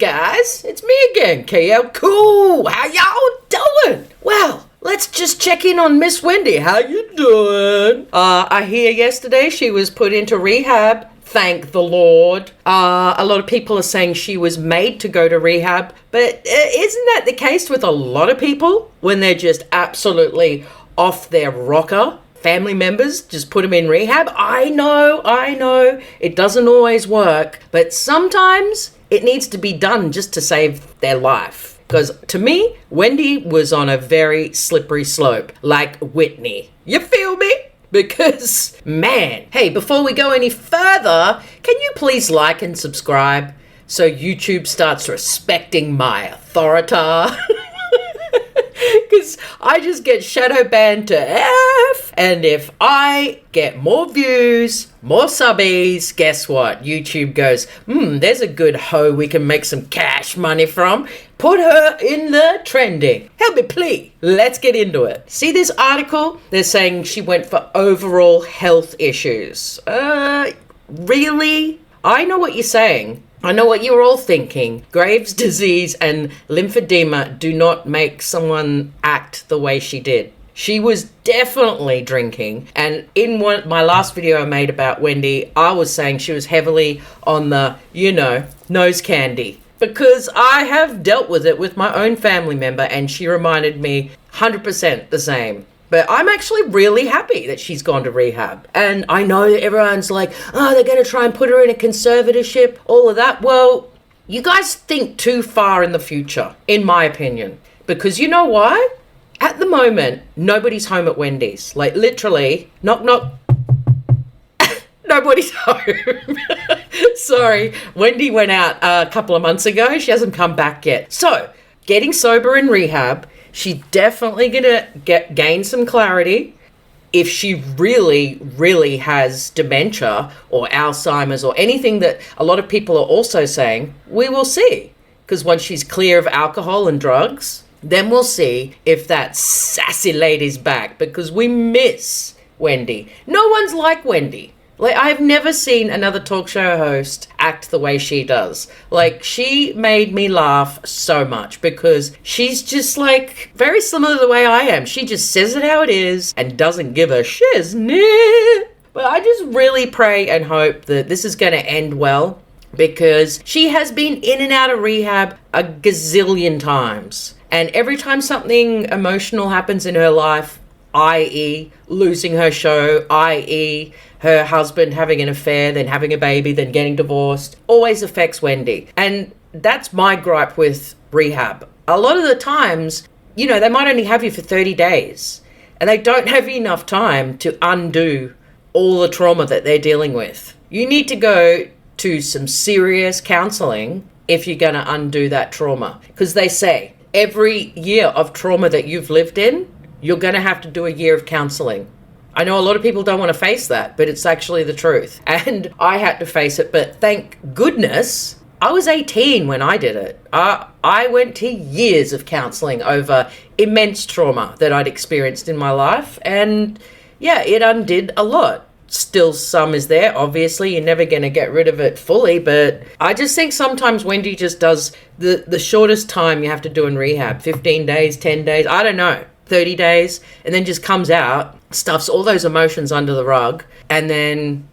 guys, it's me again, KL Cool. How y'all doing? Well, let's just check in on Miss Wendy. How you doing? I hear yesterday she was put into rehab. Thank the Lord. A lot of people are saying she was made to go to rehab, but isn't that the case with a lot of people when they're just absolutely off their rocker? Family members just put them in rehab. I know, it doesn't always work, but sometimes it needs to be done just to save their life. Because to me, Wendy was on a very slippery slope, like Whitney. You feel me? Because, man, hey, before we go any further, can you please like and subscribe so YouTube starts respecting my authority? Because I just get shadow banned to F. And if I get more views, more subbies, guess what? YouTube goes, there's a good hoe we can make some cash money from. Put her in the trending. Help me, please. Let's get into it. See this article? They're saying she went for overall health issues. Really? I know what you're saying. I know what you're all thinking. Graves' disease and lymphedema do not make someone act the way she did. She was definitely drinking. And in my last video I made about Wendy, I was saying she was heavily on the, nose candy. Because I have dealt with it with my own family member and she reminded me 100% the same. But I'm actually really happy that she's gone to rehab. And I know that everyone's like, they're going to try and put her in a conservatorship, all of that. Well, you guys think too far in the future, in my opinion. Because you know why? At the moment, nobody's home at Wendy's. Like, literally, knock, knock. Nobody's home. Sorry, Wendy went out a couple of months ago. She hasn't come back yet. So, getting sober in rehab, she's definitely going to gain some clarity. If she really, really has dementia or Alzheimer's or anything that a lot of people are also saying, we will see. Because once she's clear of alcohol and drugs, then we'll see if that sassy lady's back. Because we miss Wendy. No one's like Wendy. Like, I've never seen another talk show host act the way she does. Like, she made me laugh so much because she's just, like, very similar to the way I am. She just says it how it is and doesn't give a shiznit. But I just really pray and hope that this is going to end well because she has been in and out of rehab a gazillion times. And every time something emotional happens in her life, i.e. losing her show, i.e. her husband having an affair, then having a baby, then getting divorced, always affects Wendy. And that's my gripe with rehab. A lot of the times, they might only have you for 30 days and they don't have enough time to undo all the trauma that they're dealing with. You need to go to some serious counseling if you're going to undo that trauma. Because they say every year of trauma that you've lived in, you're going to have to do a year of counseling. I know a lot of people don't want to face that, but it's actually the truth. And I had to face it, but thank goodness I was 18 when I did it. I went to years of counseling over immense trauma that I'd experienced in my life. And yeah, it undid a lot. Still some is there. Obviously, you're never going to get rid of it fully, but I just think sometimes Wendy just does the shortest time you have to do in rehab. 15 days, 10 days, I don't know. 30 days, and then just comes out, stuffs all those emotions under the rug, and then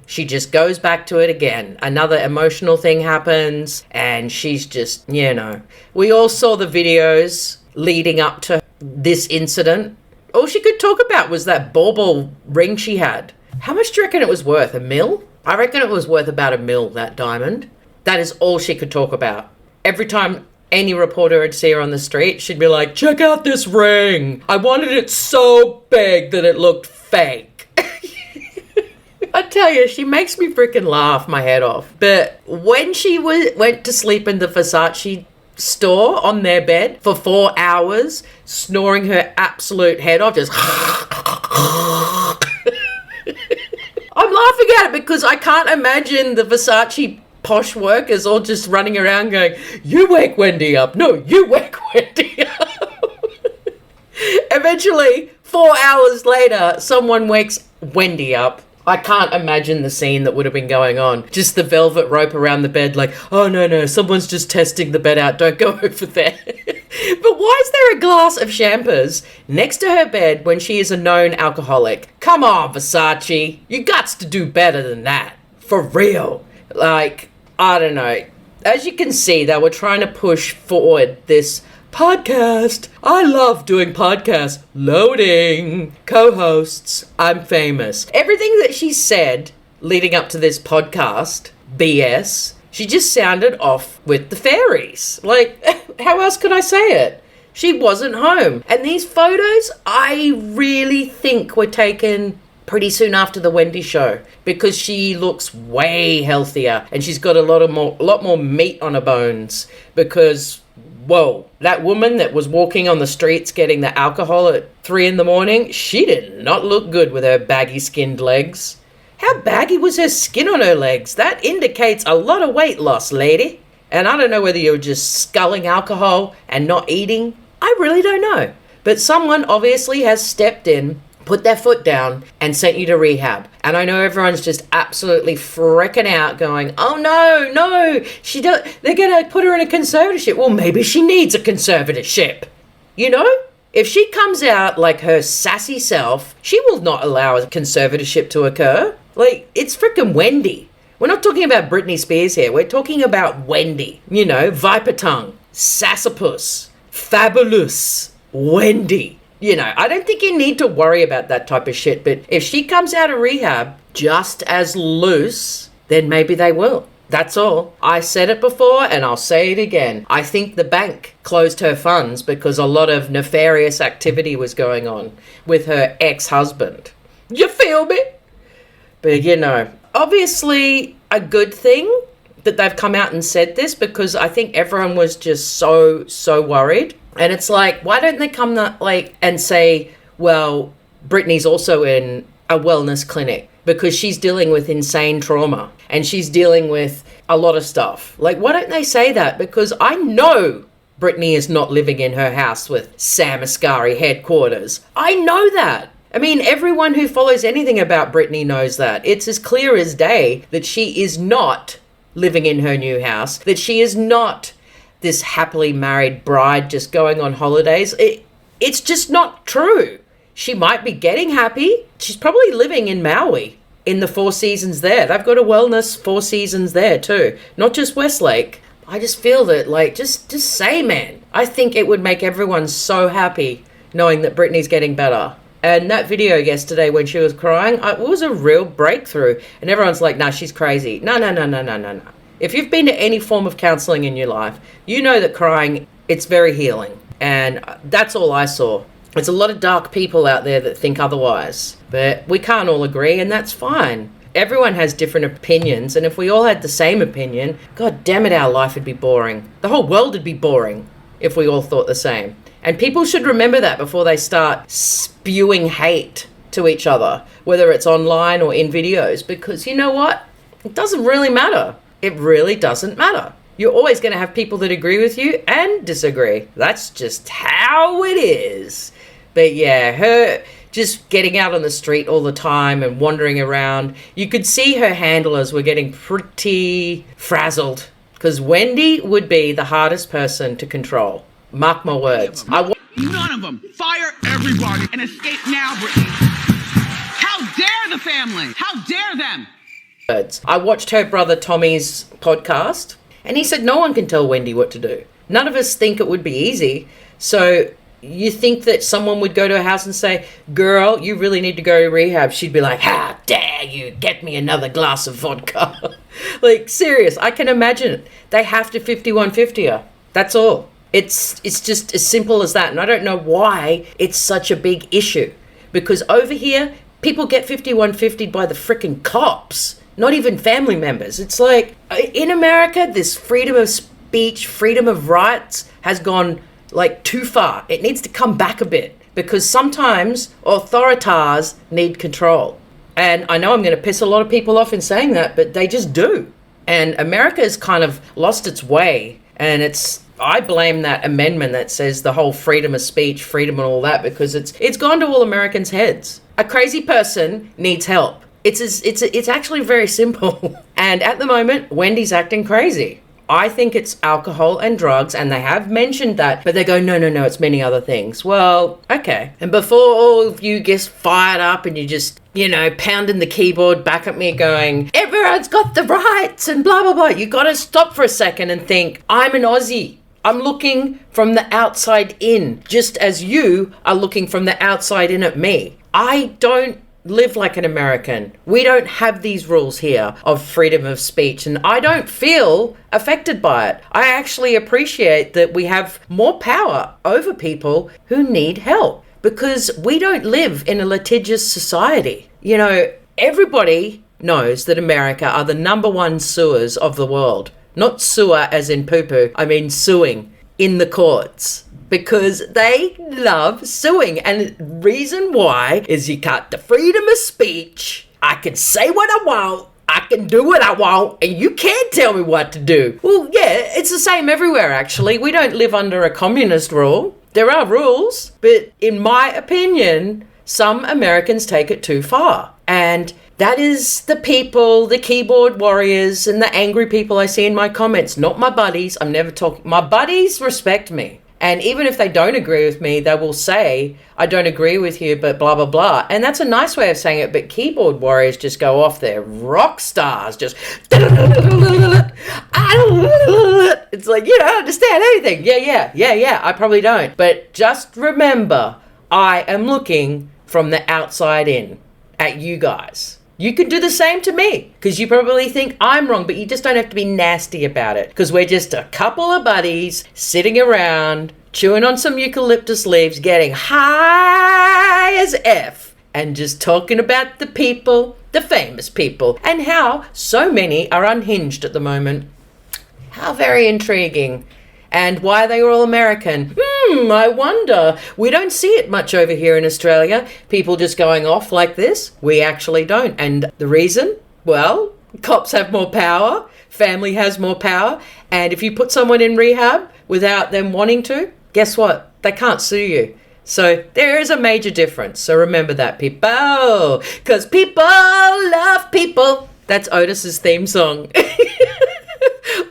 she just goes back to it again. Another emotional thing happens, and she's just, We all saw the videos leading up to this incident. All she could talk about was that bauble ring she had. How much do you reckon it was worth? $1 million? I reckon it was worth about $1 million, that diamond. That is all she could talk about. Every time any reporter would see her on the street, she'd be like, check out this ring. I wanted it so big that it looked fake. I tell you, she makes me freaking laugh my head off. But when she went to sleep in the Versace store on their bed for 4 hours, snoring her absolute head off, just... I'm laughing at it because I can't imagine the Versace posh workers all just running around going, you wake Wendy up. No, you wake Wendy up. Eventually, 4 hours later, someone wakes Wendy up. I can't imagine the scene that would have been going on. Just the velvet rope around the bed like, oh, no, someone's just testing the bed out. Don't go over there. But why is there a glass of champers next to her bed when she is a known alcoholic? Come on, Versace. You gots to do better than that. For real. Like, I don't know. As you can see, they were trying to push forward this podcast. I love doing podcasts. Loading. Co-hosts. I'm famous. Everything that she said leading up to this podcast, BS, she just sounded off with the fairies. Like, how else could I say it? She wasn't home. And these photos, I really think were taken pretty soon after the Wendy show, because she looks way healthier and she's got a lot more meat on her bones. Because, whoa, that woman that was walking on the streets getting the alcohol at 3 a.m, she did not look good with her baggy skinned legs. How baggy was her skin on her legs? That indicates a lot of weight loss, lady. And I don't know whether you're just sculling alcohol and not eating. I really don't know. But someone obviously has stepped in, put their foot down, and sent you to rehab. And I know everyone's just absolutely freaking out going, oh no, they're going to put her in a conservatorship. Well, maybe she needs a conservatorship. You know? If she comes out like her sassy self, she will not allow a conservatorship to occur. Like, it's freaking Wendy. We're not talking about Britney Spears here. We're talking about Wendy. You know, Viper Tongue, Sassapus, Fabulous, Wendy. You know, I don't think you need to worry about that type of shit. But if she comes out of rehab just as loose, then maybe they will. That's all. I said it before and I'll say it again. I think the bank closed her funds because a lot of nefarious activity was going on with her ex-husband. You feel me? But, you know, obviously a good thing that they've come out and said this, because I think everyone was just so worried. And it's like, why don't they come and say, well, Britney's also in a wellness clinic because she's dealing with insane trauma and she's dealing with a lot of stuff. Like, why don't they say that? Because I know Britney is not living in her house with Sam Asghari headquarters. I know that. I mean, everyone who follows anything about Britney knows that. It's as clear as day that she is not living in her new house, that she is not this happily married bride just going on holidays. It's just not true. She might be getting happy. She's probably living in Maui in the Four Seasons there. They've got a wellness Four Seasons there too, not just Westlake. I just feel that, like, just say, man. I think it would make everyone so happy knowing that Britney's getting better. And that video yesterday when she was crying, it was a real breakthrough. And everyone's like, nah, she's crazy. No. If you've been to any form of counselling in your life, you know that crying, it's very healing. And that's all I saw. There's a lot of dark people out there that think otherwise. But we can't all agree, and that's fine. Everyone has different opinions, and if we all had the same opinion, god damn it, our life would be boring. The whole world would be boring if we all thought the same. And people should remember that before they start spewing hate to each other, whether it's online or in videos, because you know what? It doesn't really matter. It really doesn't matter. You're always going to have people that agree with you and disagree. That's just how it is. But yeah, her just getting out on the street all the time and wandering around, you could see her handlers were getting pretty frazzled, because Wendy would be the hardest person to control. Mark my words. None of them. Fire everybody and escape now, Britney. How dare the family? How dare them? I watched her brother Tommy's podcast, and he said no one can tell Wendy what to do. None of us think it would be easy. So you think that someone would go to her house and say, girl, you really need to go to rehab. She'd be like, how dare you get me another glass of vodka? Like, serious, I can imagine it. They have to 5150 her. That's all. It's just as simple as that. And I don't know why it's such a big issue. Because over here, people get 5150'd by the freaking cops. Not even family members. It's like, in America, this freedom of speech, freedom of rights has gone, like, too far. It needs to come back a bit. Because sometimes authoritas need control. And I know I'm going to piss a lot of people off in saying that, but they just do. And America has kind of lost its way. And I blame that amendment that says the whole freedom of speech, freedom and all that, because it's gone to all Americans' heads. A crazy person needs help. It's actually very simple. And at the moment, Wendy's acting crazy. I think it's alcohol and drugs, and they have mentioned that, but they go, no, it's many other things. Well, okay. And before all of you get fired up and you just, pounding the keyboard back at me going, everyone's got the rights and blah, blah, blah. You got to stop for a second and think, I'm an Aussie. I'm looking from the outside in, just as you are looking from the outside in at me. I don't live like an American. We don't have these rules here of freedom of speech, and I don't feel affected by it. I actually appreciate that we have more power over people who need help, because we don't live in a litigious society. Everybody knows that America are the number one suers of the world. Not sewer as in poo-poo, I mean suing in the courts. Because they love suing. And the reason why is you got the freedom of speech. I can say what I want. I can do what I want. And you can't tell me what to do. Well, yeah, it's the same everywhere, actually. We don't live under a communist rule. There are rules. But in my opinion, some Americans take it too far. And that is the people, the keyboard warriors, and the angry people I see in my comments. Not my buddies. I'm never talking. My buddies respect me. And even if they don't agree with me, they will say, I don't agree with you, but blah, blah, blah. And that's a nice way of saying it. But keyboard warriors just go off there. Rock stars just. It's like, you don't understand anything. Yeah. I probably don't. But just remember, I am looking from the outside in at you guys. You can do the same to me, because you probably think I'm wrong, but you just don't have to be nasty about it, because we're just a couple of buddies sitting around, chewing on some eucalyptus leaves, getting high as F, and just talking about the people, the famous people, and how so many are unhinged at the moment. How very intriguing. And why they are all American? I wonder. We don't see it much over here in Australia. People just going off like this. We actually don't. And the reason? Well, cops have more power. Family has more power. And if you put someone in rehab without them wanting to, guess what? They can't sue you. So there is a major difference. So remember that, people. Because people love people. That's Otis's theme song.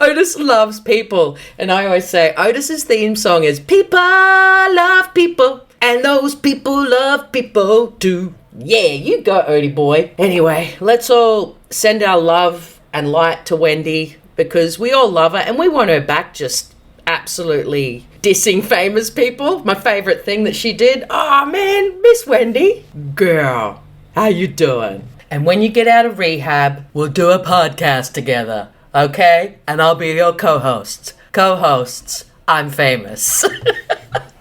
Otis loves people. And I always say Otis's theme song is people love people. And those people love people too. Yeah, you go, Odie boy. Anyway, let's all send our love and light to Wendy, because we all love her and we want her back, just absolutely dissing famous people. My favourite thing that she did. Oh man, Miss Wendy. Girl, how you doing? And when you get out of rehab, we'll do a podcast together. Okay? And I'll be your co-host. Co-hosts, I'm famous.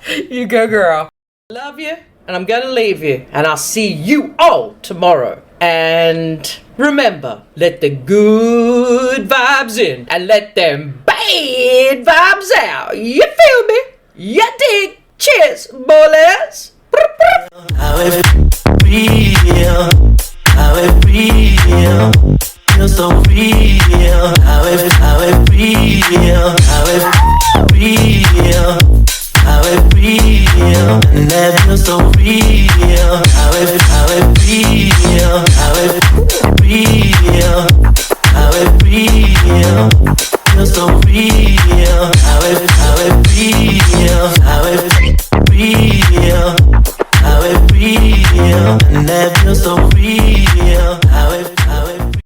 You go, girl. Love you, and I'm gonna leave you. And I'll see you all tomorrow. And remember, let the good vibes in and let them bad vibes out. You feel me? You dig? Cheers, boys. How it feel? How it feel? Feel so real. How it feel? How it feel? How it feel? And that feels so real. How it feel? How it feel? How it feel? Feel so real. How it feel? How it feel? How it feel? And that feels so real.